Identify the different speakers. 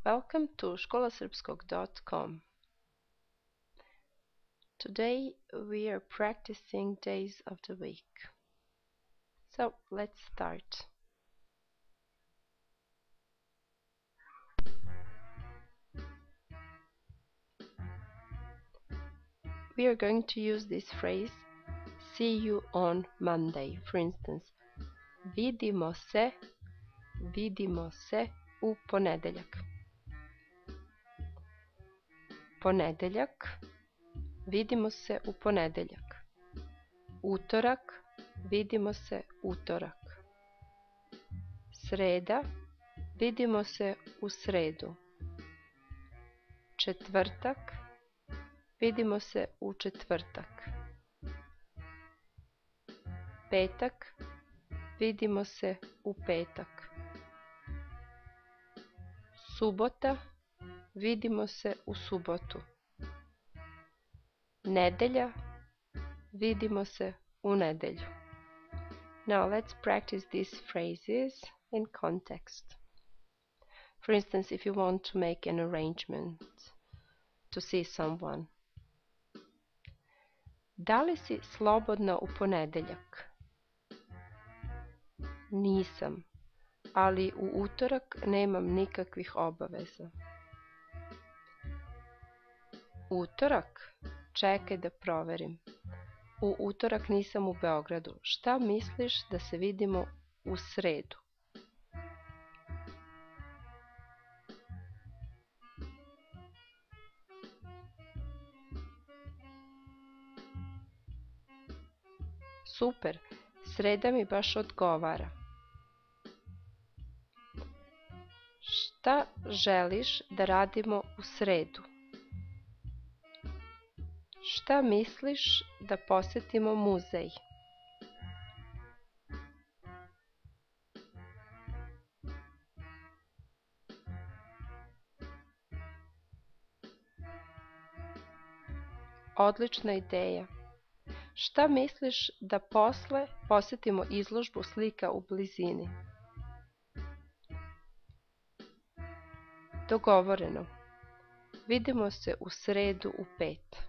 Speaker 1: Welcome to školasrpskog.com. Today we are practicing days of the week. So let's start. We are going to use this phrase, see you on Monday. For instance, vidimo se u ponedeljak. Ponedeljak, vidimo se u ponedeljak. Utorak, vidimo se utorak. Sreda, vidimo se u sredu. Četvrtak, vidimo se u četvrtak. Petak, vidimo se u petak. Subota, vidimo se u subotu. Nedelja, vidimo se u nedelju. Now let's practice these phrases in context. For instance, if you want to make an arrangement to see someone. Da li si slobodna u ponedeljak? Nisam, ali u utorak nemam nikakvih obaveza. Utorak? Čekaj da proverim. U utorak nisam u Beogradu. Šta misliš da se vidimo u sredu? Super, sreda mi baš odgovara. Šta želiš da radimo u sredu? Šta misliš da posetimo muzej? Odlična ideja. Šta misliš da posle posetimo izložbu slika u blizini? Dogovoreno. Vidimo se u sredu u 5.